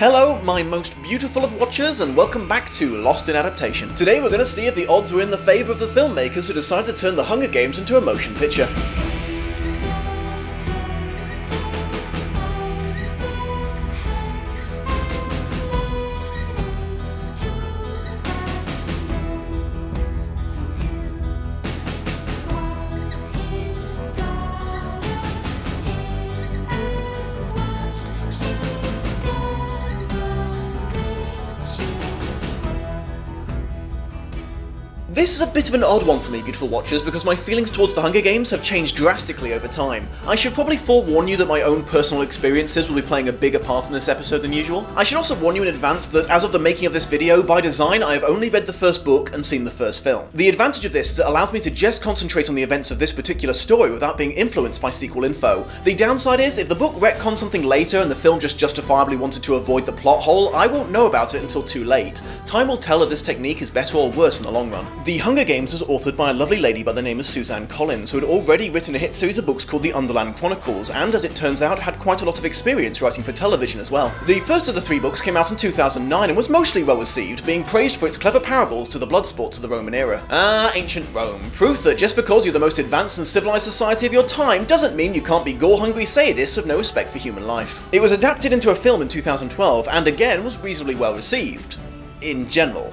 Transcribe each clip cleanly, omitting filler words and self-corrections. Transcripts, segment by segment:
Hello, my most beautiful of watchers, and welcome back to Lost in Adaptation. Today we're going to see if the odds were in the favour of the filmmakers who decided to turn the Hunger Games into a motion picture. This is a bit of an odd one for me, beautiful watchers, because my feelings towards the Hunger Games have changed drastically over time. I should probably forewarn you that my own personal experiences will be playing a bigger part in this episode than usual. I should also warn you in advance that as of the making of this video, by design I have only read the first book and seen the first film. The advantage of this is it allows me to just concentrate on the events of this particular story without being influenced by sequel info. The downside is, if the book retcons something later and the film just justifiably wanted to avoid the plot hole, I won't know about it until too late. Time will tell if this technique is better or worse in the long run. The Hunger Games was authored by a lovely lady by the name of Suzanne Collins, who had already written a hit series of books called The Underland Chronicles, and as it turns out, had quite a lot of experience writing for television as well. The first of the three books came out in 2009 and was mostly well received, being praised for its clever parables to the blood sports of the Roman era. Ancient Rome. Proof that just because you're the most advanced and civilized society of your time doesn't mean you can't be gore-hungry sadists with no respect for human life. It was adapted into a film in 2012, and again was reasonably well received. In general.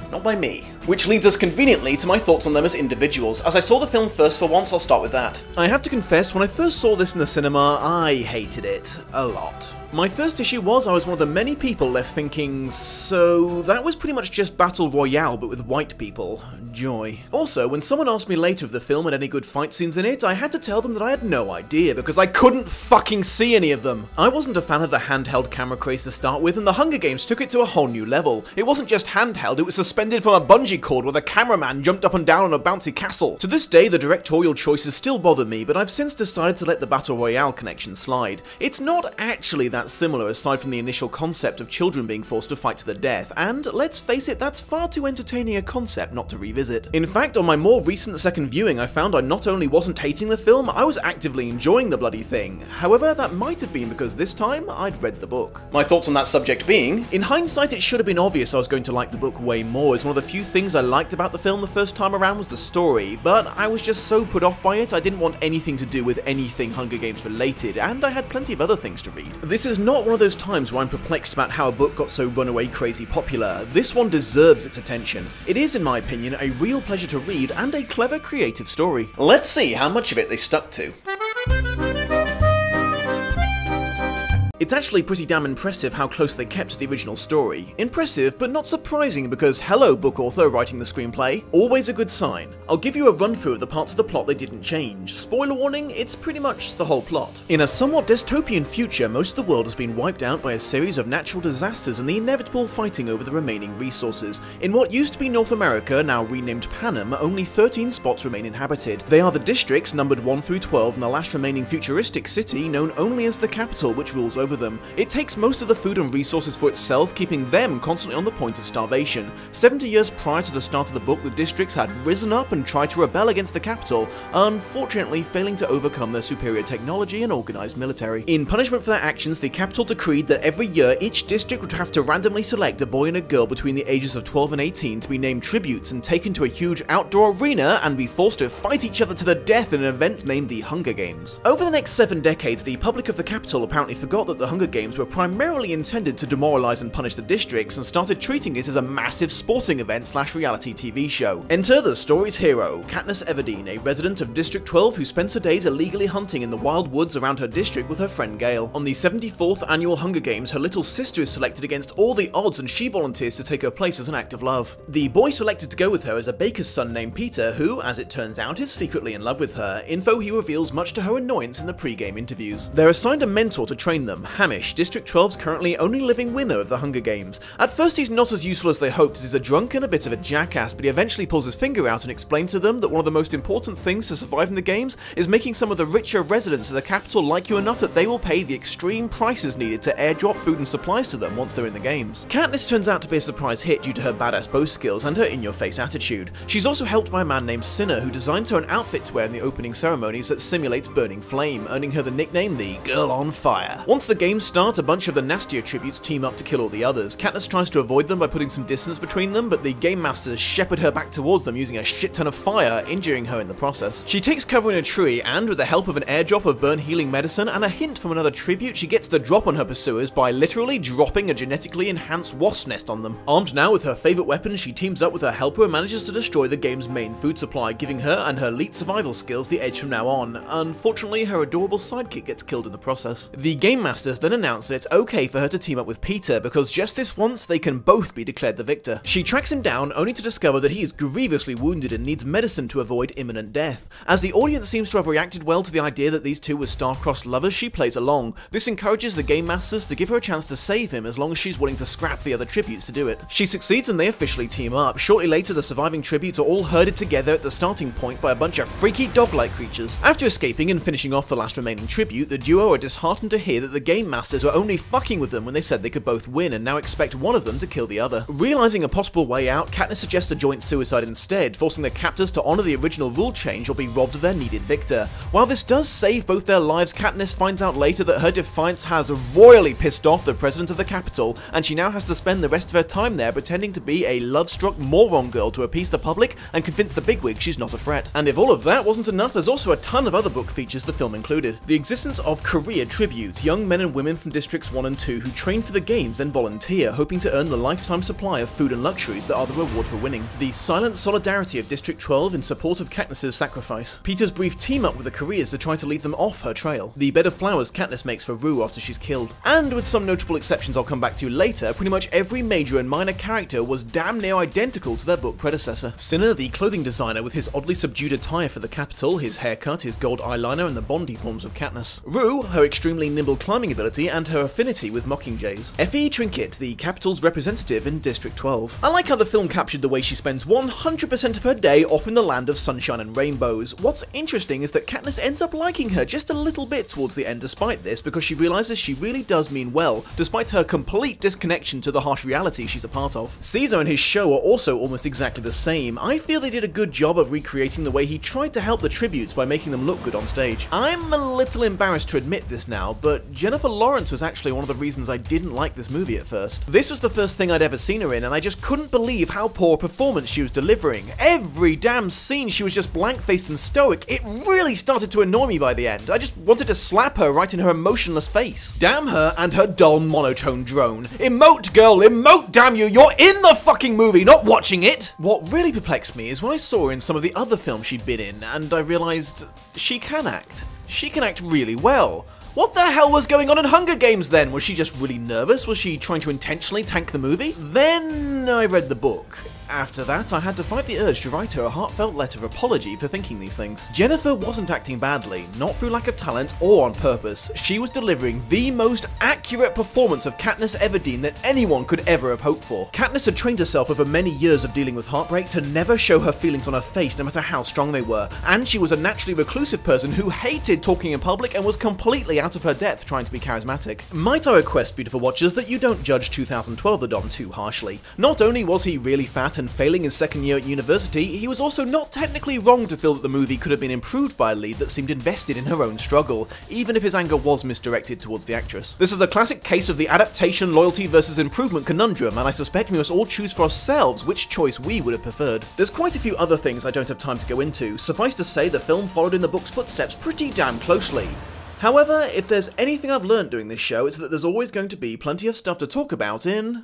Not by me. Which leads us conveniently to my thoughts on them as individuals. As I saw the film first for once, I'll start with that. I have to confess, when I first saw this in the cinema, I hated it. A lot. My first issue was I was one of the many people left thinking, so that was pretty much just Battle Royale but with white people. Joy. Also, when someone asked me later if the film had any good fight scenes in it, I had to tell them that I had no idea because I couldn't fucking see any of them. I wasn't a fan of the handheld camera craze to start with, and the Hunger Games took it to a whole new level. It wasn't just handheld, it was suspended from a bungee cord where the cameraman jumped up and down on a bouncy castle. To this day, the directorial choices still bother me, but I've since decided to let the Battle Royale connection slide. It's not actually that similar aside from the initial concept of children being forced to fight to the death, and let's face it, that's far too entertaining a concept not to revisit. In fact, on my more recent second viewing, I found I not only wasn't hating the film, I was actively enjoying the bloody thing. However, that might have been because this time, I'd read the book. My thoughts on that subject being, in hindsight it should have been obvious I was going to like the book way more, as one of the few things I liked about the film the first time around was the story, but I was just so put off by it I didn't want anything to do with anything Hunger Games related, and I had plenty of other things to read. This is not one of those times where I'm perplexed about how a book got so runaway crazy popular. This one deserves its attention. It is, in my opinion, a real pleasure to read and a clever creative story. Let's see how much of it they stuck to. It's actually pretty damn impressive how close they kept to the original story. Impressive, but not surprising because hello book author writing the screenplay, always a good sign. I'll give you a run through of the parts of the plot they didn't change. Spoiler warning, it's pretty much the whole plot. In a somewhat dystopian future, most of the world has been wiped out by a series of natural disasters and the inevitable fighting over the remaining resources. In what used to be North America, now renamed Panem, only 13 spots remain inhabited. They are the districts numbered 1 through 12 and the last remaining futuristic city known only as the capital, which rules over them. It takes most of the food and resources for itself, keeping them constantly on the point of starvation. 70 years prior to the start of the book, the districts had risen up and tried to rebel against the capital, unfortunately failing to overcome their superior technology and organized military. In punishment for their actions, the capital decreed that every year each district would have to randomly select a boy and a girl between the ages of 12 and 18 to be named tributes and taken to a huge outdoor arena and be forced to fight each other to the death in an event named the Hunger Games. Over the next 7 decades, the public of the capital apparently forgot that the Hunger Games were primarily intended to demoralize and punish the districts and started treating it as a massive sporting event / reality TV show. Enter the story's hero, Katniss Everdeen, a resident of District 12 who spends her days illegally hunting in the wild woods around her district with her friend Gale. On the 74th annual Hunger Games, her little sister is selected against all the odds and she volunteers to take her place as an act of love. The boy selected to go with her is a baker's son named Peter who, as it turns out, is secretly in love with her, info he reveals much to her annoyance in the pre-game interviews. They're assigned a mentor to train them, Hamish, District 12's currently only living winner of the Hunger Games. At first he's not as useful as they hoped, as he's a drunk and a bit of a jackass, but he eventually pulls his finger out and explains to them that one of the most important things to survive in the games is making some of the richer residents of the capital like you enough that they will pay the extreme prices needed to airdrop food and supplies to them once they're in the games. Katniss turns out to be a surprise hit due to her badass bow skills and her in-your-face attitude. She's also helped by a man named Cinna who designs her an outfit to wear in the opening ceremonies that simulates burning flame, earning her the nickname the Girl on Fire. Once the games start, a bunch of the nastier tributes team up to kill all the others. Katniss tries to avoid them by putting some distance between them, but the game masters shepherd her back towards them using a shit ton of fire, injuring her in the process. She takes cover in a tree, and with the help of an airdrop of burn healing medicine and a hint from another tribute, she gets the drop on her pursuers by literally dropping a genetically enhanced wasp nest on them. Armed now with her favorite weapon, she teams up with her helper and manages to destroy the game's main food supply, giving her and her elite survival skills the edge from now on. Unfortunately, her adorable sidekick gets killed in the process. The game masters then announce that it's okay for her to team up with Peter, because just this once they can both be declared the victor. She tracks him down only to discover that he is grievously wounded and needs medicine to avoid imminent death. As the audience seems to have reacted well to the idea that these two were star-crossed lovers, she plays along. This encourages the game masters to give her a chance to save him as long as she's willing to scrap the other tributes to do it. She succeeds and they officially team up. Shortly later, the surviving tributes are all herded together at the starting point by a bunch of freaky dog-like creatures. After escaping and finishing off the last remaining tribute, the duo are disheartened to hear that the game masters were only fucking with them when they said they could both win and now expect one of them to kill the other. Realizing a possible way out, Katniss suggests a joint suicide instead, forcing the captors to honor the original rule change or be robbed of their needed victor. While this does save both their lives, Katniss finds out later that her defiance has royally pissed off the president of the capital, and she now has to spend the rest of her time there pretending to be a love-struck moron girl to appease the public and convince the bigwig she's not a threat. And if all of that wasn't enough, there's also a ton of other book features the film included. The existence of career tributes, young men and women from Districts 1 and 2 who train for the games and volunteer, hoping to earn the lifetime supply of food and luxuries that are the reward for winning. The silent solidarity of District 12 in support of Katniss's sacrifice. Peter's brief team-up with the careers to try to lead them off her trail. The bed of flowers Katniss makes for Rue after she's killed. And with some notable exceptions I'll come back to later, pretty much every major and minor character was damn near identical to their book predecessor. Cinna, the clothing designer with his oddly subdued attire for the capital, his haircut, his gold eyeliner, and the Bondi forms of Katniss. Rue, her extremely nimble climbing ability, and her affinity with mockingjays. Effie Trinket, the capital's representative in District 12. I like how the film captured the way she spends 100% of her day off in the land of sunshine and rainbows. What's interesting is that Katniss ends up liking her just a little bit towards the end despite this, because she realizes she really does mean well, despite her complete disconnection to the harsh reality she's a part of. Caesar and his show are also almost exactly the same. I feel they did a good job of recreating the way he tried to help the tributes by making them look good on stage. I'm a little embarrassed to admit this now, but Jennifer Lawrence was actually one of the reasons I didn't like this movie at first. This was the first thing I'd ever seen her in, and I just couldn't believe how poor a performance she was delivering. Every damn scene she was just blank-faced and stoic. It really started to annoy me by the end. I just wanted to slap her right in her emotionless face. Damn her and her dull monotone drone. Emote, girl, emote, damn you! You're in the fucking movie, not watching it! What really perplexed me is when I saw her in some of the other films she'd been in, and I realized she can act. She can act really well. What the hell was going on in Hunger Games then? Was she just really nervous? Was she trying to intentionally tank the movie? Then I read the book. After that, I had to fight the urge to write her a heartfelt letter of apology for thinking these things. Jennifer wasn't acting badly, not through lack of talent or on purpose. She was delivering the most accurate performance of Katniss Everdeen that anyone could ever have hoped for. Katniss had trained herself over many years of dealing with heartbreak to never show her feelings on her face no matter how strong they were, and she was a naturally reclusive person who hated talking in public and was completely out of her depth trying to be charismatic. Might I request, beautiful watchers, that you don't judge 2012 The Dom too harshly. Not only was he really fat and failing his second year at university, he was also not technically wrong to feel that the movie could have been improved by a lead that seemed invested in her own struggle, even if his anger was misdirected towards the actress. This is a classic case of the adaptation, loyalty versus improvement conundrum, and I suspect we must all choose for ourselves which choice we would have preferred. There's quite a few other things I don't have time to go into. Suffice to say, the film followed in the book's footsteps pretty damn closely. However, if there's anything I've learned doing this show, it's that there's always going to be plenty of stuff to talk about in...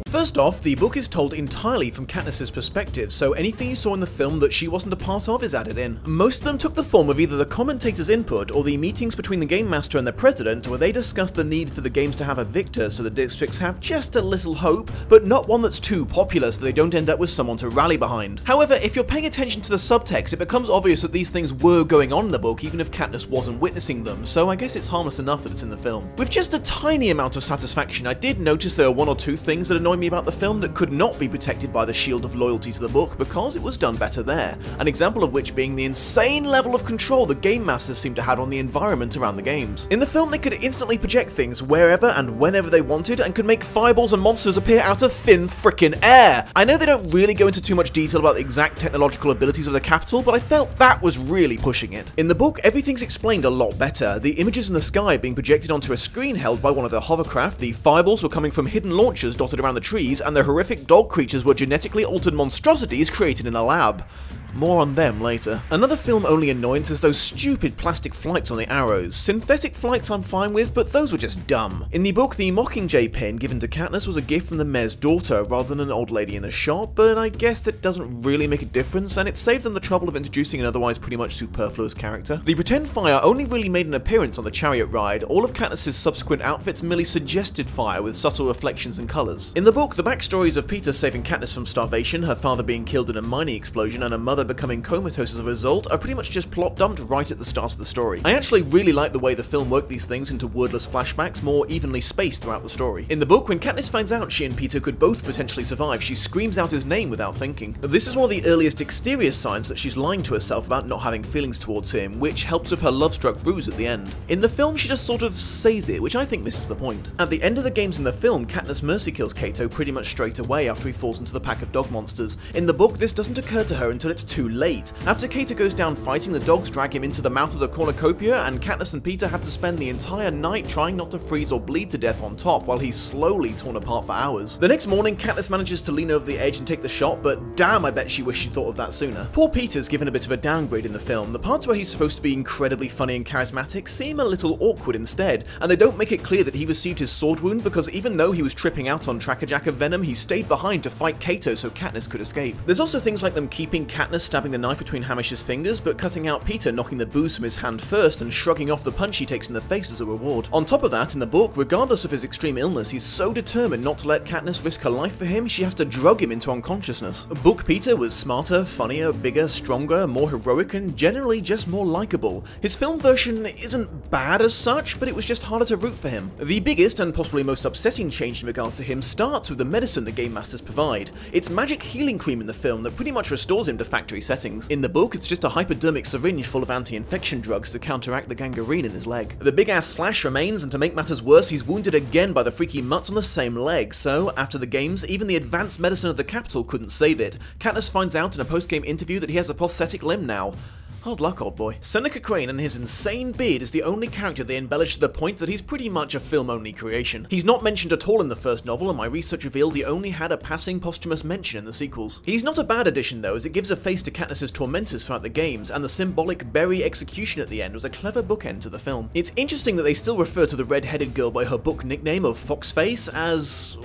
First off, the book is told entirely from Katniss's perspective, so anything you saw in the film that she wasn't a part of is added in. Most of them took the form of either the commentator's input or the meetings between the Game Master and the President, where they discuss the need for the games to have a victor so the districts have just a little hope, but not one that's too popular so they don't end up with someone to rally behind. However, if you're paying attention to the subtext, it becomes obvious that these things were going on in the book even if Katniss wasn't witnessing them, so I guess it's harmless enough that it's in the film. With just a tiny amount of satisfaction, I did notice there were one or two things that annoyed me about about the film that could not be protected by the shield of loyalty to the book because it was done better there, an example of which being the insane level of control the game masters seem to have on the environment around the games. In the film, they could instantly project things wherever and whenever they wanted and could make fireballs and monsters appear out of thin frickin' air. I know they don't really go into too much detail about the exact technological abilities of the capital, but I felt that was really pushing it. In the book, everything's explained a lot better, the images in the sky being projected onto a screen held by one of the hovercraft, the fireballs were coming from hidden launchers dotted around the trees, and the horrific dog creatures were genetically altered monstrosities created in a lab. More on them later. Another film-only annoyance is those stupid plastic flights on the arrows. Synthetic flights I'm fine with, but those were just dumb. In the book, the Mockingjay pin given to Katniss was a gift from the mayor's daughter rather than an old lady in a shop, but I guess that doesn't really make a difference, and it saved them the trouble of introducing an otherwise pretty much superfluous character. The pretend fire only really made an appearance on the chariot ride. All of Katniss's subsequent outfits merely suggested fire with subtle reflections and colours. In the book, the backstories of Peter saving Katniss from starvation, her father being killed in a mining explosion, and her mother becoming comatose as a result are pretty much just plot dumped right at the start of the story. I actually really like the way the film worked these things into wordless flashbacks, more evenly spaced throughout the story. In the book, when Katniss finds out she and Peter could both potentially survive, she screams out his name without thinking. This is one of the earliest exterior signs that she's lying to herself about not having feelings towards him, which helps with her love-struck ruse at the end. In the film, she just sort of says it, which I think misses the point. At the end of the games in the film, Katniss mercy kills Cato pretty much straight away after he falls into the pack of dog monsters. In the book, this doesn't occur to her until it's too late. After Cato goes down fighting, the dogs drag him into the mouth of the cornucopia, and Katniss and Peter have to spend the entire night trying not to freeze or bleed to death on top while he's slowly torn apart for hours. The next morning, Katniss manages to lean over the edge and take the shot, but damn, I bet she wished she thought of that sooner. Poor Peter's given a bit of a downgrade in the film. The parts where he's supposed to be incredibly funny and charismatic seem a little awkward instead, and they don't make it clear that he received his sword wound because even though he was tripping out on Tracker-Jack of Venom, he stayed behind to fight Cato so Katniss could escape. There's also things like them keeping Katniss stabbing the knife between Hamish's fingers, but cutting out Peter knocking the booze from his hand first and shrugging off the punch he takes in the face as a reward. On top of that, in the book, regardless of his extreme illness, he's so determined not to let Katniss risk her life for him, she has to drug him into unconsciousness. Book Peter was smarter, funnier, bigger, stronger, more heroic, and generally just more likable. His film version isn't bad as such, but it was just harder to root for him. The biggest and possibly most upsetting change in regards to him starts with the medicine the game masters provide. It's magic healing cream in the film that pretty much restores him to factory settings. In the book, it's just a hypodermic syringe full of anti-infection drugs to counteract the gangrene in his leg. The big-ass slash remains, and to make matters worse, he's wounded again by the freaky mutts on the same leg, so after the games, even the advanced medicine of the capital couldn't save it. Katniss finds out in a post-game interview that he has a prosthetic limb now. Hard luck, old boy. Seneca Crane and his insane beard is the only character they embellish to the point that he's pretty much a film-only creation. He's not mentioned at all in the first novel, and my research revealed he only had a passing posthumous mention in the sequels. He's not a bad addition though, as it gives a face to Katniss's tormentors throughout the games, and the symbolic berry execution at the end was a clever bookend to the film. It's interesting that they still refer to the red-headed girl by her book nickname of Foxface as...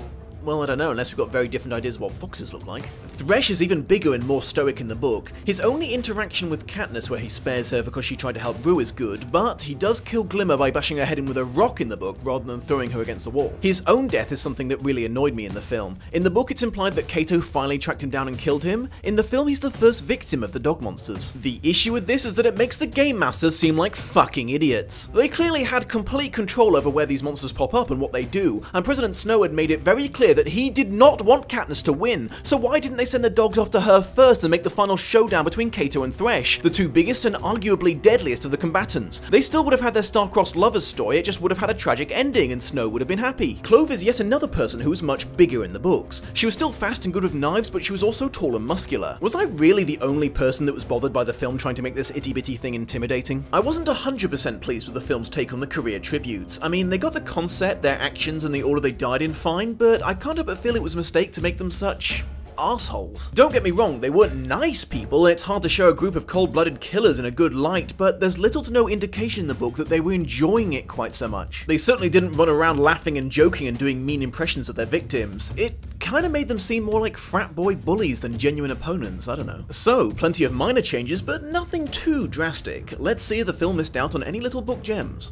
well, I don't know, unless we've got very different ideas of what foxes look like. Thresh is even bigger and more stoic in the book. His only interaction with Katniss, where he spares her because she tried to help Rue, is good, but he does kill Glimmer by bashing her head in with a rock in the book rather than throwing her against the wall. His own death is something that really annoyed me in the film. In the book, it's implied that Cato finally tracked him down and killed him. In the film, he's the first victim of the dog monsters. The issue with this is that it makes the game masters seem like fucking idiots. They clearly had complete control over where these monsters pop up and what they do, and President Snow had made it very clear that he did not want Katniss to win, so why didn't they send the dogs off to her first and make the final showdown between Cato and Thresh, the two biggest and arguably deadliest of the combatants? They still would have had their star-crossed lovers story, it just would have had a tragic ending and Snow would have been happy. Clove is yet another person who was much bigger in the books. She was still fast and good with knives, but she was also tall and muscular. Was I really the only person that was bothered by the film trying to make this itty-bitty thing intimidating? I wasn't 100% pleased with the film's take on the career tributes. I mean, they got the concept, their actions, and the order they died in fine, but I can't help but feel it was a mistake to make them such arseholes. Don't get me wrong, they weren't nice people, and it's hard to show a group of cold-blooded killers in a good light, but there's little to no indication in the book that they were enjoying it quite so much. They certainly didn't run around laughing and joking and doing mean impressions of their victims. It kind of made them seem more like frat boy bullies than genuine opponents, I don't know. So, plenty of minor changes, but nothing too drastic. Let's see if the film missed out on any little book gems.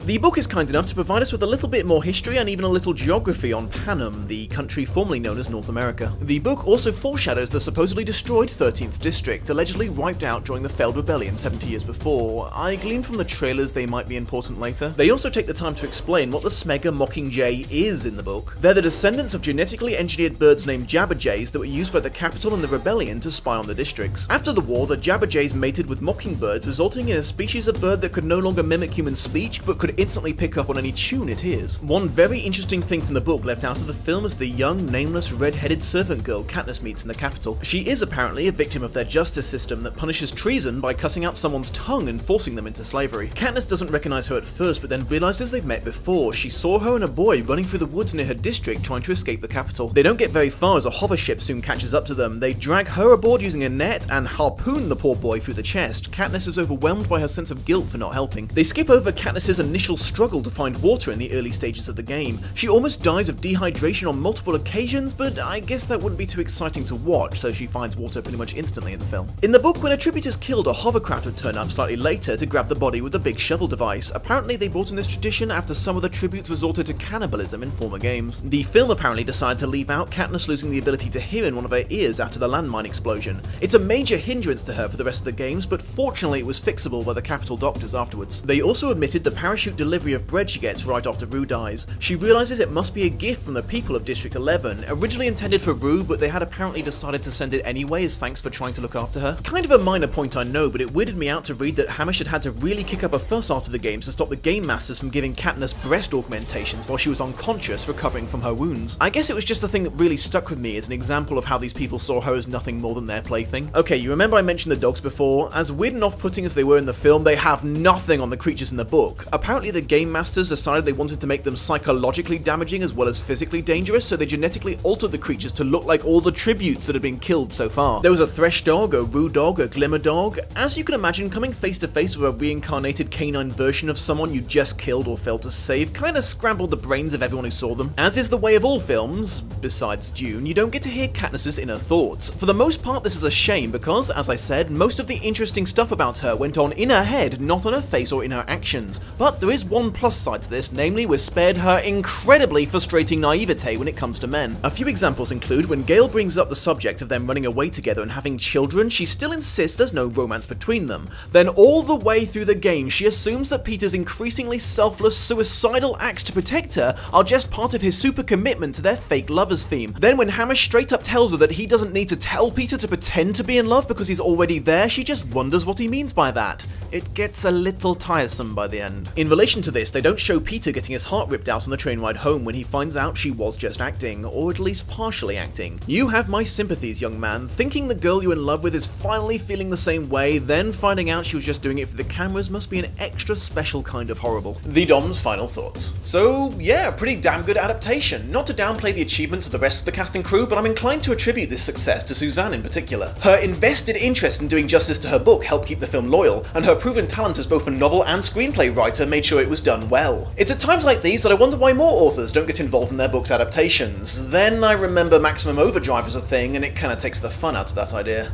The book is kind enough to provide us with a little bit more history and even a little geography on Panem, the country formerly known as North America. The book also foreshadows the supposedly destroyed 13th District, allegedly wiped out during the failed rebellion 70 years before. I gleaned from the trailers they might be important later. They also take the time to explain what the Smegma Mockingjay is in the book. They're the descendants of genetically engineered birds named Jabberjays that were used by the capital and the rebellion to spy on the districts. After the war, the Jabberjays mated with mockingbirds, resulting in a species of bird that could no longer mimic human speech, but could instantly pick up on any tune it hears. One very interesting thing from the book left out of the film is the young, nameless, red-headed servant girl Katniss meets in the capital. She is apparently a victim of their justice system that punishes treason by cutting out someone's tongue and forcing them into slavery. Katniss doesn't recognize her at first, but then realizes they've met before. She saw her and a boy running through the woods near her district trying to escape the capital. They don't get very far as a hover ship soon catches up to them. They drag her aboard using a net and harpoon the poor boy through the chest. Katniss is overwhelmed by her sense of guilt for not helping. They skip over Katniss's initial struggle to find water in the early stages of the game. She almost dies of dehydration on multiple occasions, but I guess that wouldn't be too exciting to watch, so she finds water pretty much instantly in the film. In the book, when a tribute is killed, a hovercraft would turn up slightly later to grab the body with a big shovel device. Apparently they brought in this tradition after some of the tributes resorted to cannibalism in former games. The film apparently decided to leave out Katniss losing the ability to hear in one of her ears after the landmine explosion. It's a major hindrance to her for the rest of the games, but fortunately it was fixable by the capital doctors afterwards. They also omitted the parachute delivery of bread she gets right after Rue dies. She realizes it must be a gift from the people of District 11, originally intended for Rue, but they had apparently decided to send it anyway as thanks for trying to look after her. Kind of a minor point I know, but it weirded me out to read that Hamish had to really kick up a fuss after the games to stop the game masters from giving Katniss breast augmentations while she was unconscious, recovering from her wounds. I guess it was just the thing that really stuck with me as an example of how these people saw her as nothing more than their plaything. Okay, you remember I mentioned the dogs before? As weird and off-putting as they were in the film, they have nothing on the creatures in the book. Apparently the game masters decided they wanted to make them psychologically damaging as well as physically dangerous, so they genetically altered the creatures to look like all the tributes that had been killed so far. There was a Thresh dog, a Rue dog, a Glimmer dog. As you can imagine, coming face to face with a reincarnated canine version of someone you just killed or failed to save kinda scrambled the brains of everyone who saw them. As is the way of all films, besides Dune, you don't get to hear Katniss's inner thoughts. For the most part, this is a shame because, as I said, most of the interesting stuff about her went on in her head, not on her face or in her actions. But there is one plus side to this, namely we're spared her incredibly frustrating naivete when it comes to men. A few examples include when Gale brings up the subject of them running away together and having children, she still insists there's no romance between them. Then all the way through the game, she assumes that Peter's increasingly selfless, suicidal acts to protect her are just part of his super commitment to their fake lovers theme. Then when Hamish straight up tells her that he doesn't need to tell Peter to pretend to be in love because he's already there, she just wonders what he means by that. It gets a little tiresome by the end. In relation to this, they don't show Peter getting his heart ripped out on the train ride home when he finds out she was just acting, or at least partially acting. You have my sympathies, young man. Thinking the girl you're in love with is finally feeling the same way, then finding out she was just doing it for the cameras must be an extra special kind of horrible. The Dom's final thoughts. So yeah, pretty damn good adaptation. Not to downplay the achievements of the rest of the cast and crew, but I'm inclined to attribute this success to Suzanne in particular. Her invested interest in doing justice to her book helped keep the film loyal, and her proven talent as both a novel and screenplay writer made sure it was done well. It's at times like these that I wonder why more authors don't get involved in their books' adaptations. Then I remember Maximum Overdrive as a thing, and it kinda takes the fun out of that idea.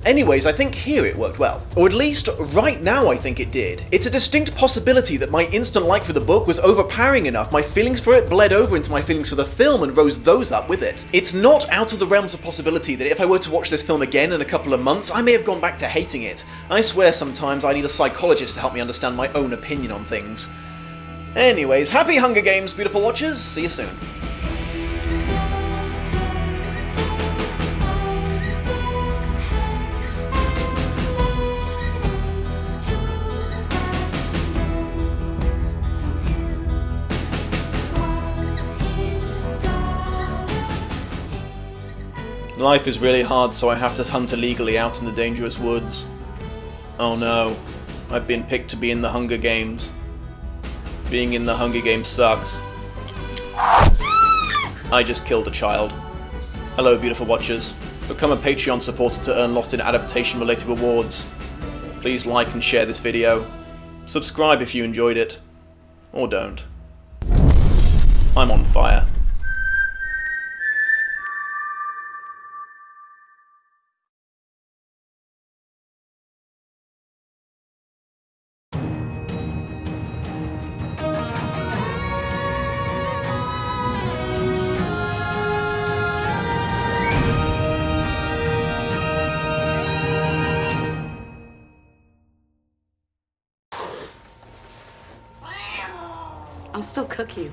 Anyways, I think here it worked well. Or at least, right now I think it did. It's a distinct possibility that my instant like for the book was overpowering enough, my feelings for it bled over into my feelings for the film and rose those up with it. It's not out of the realms of possibility that if I were to watch this film again in a couple of months, I may have gone back to hating it. I swear sometimes I need a psychologist to help me understand my own opinion on things. Anyways, happy Hunger Games, beautiful watchers, see you soon. Life is really hard, so I have to hunt illegally out in the dangerous woods. Oh no, I've been picked to be in the Hunger Games. Being in the Hunger Games sucks. I just killed a child. Hello, beautiful watchers. Become a Patreon supporter to earn Lost in Adaptation related rewards. Please like and share this video. Subscribe if you enjoyed it. Or don't. I'm on fire. I'll still cook you.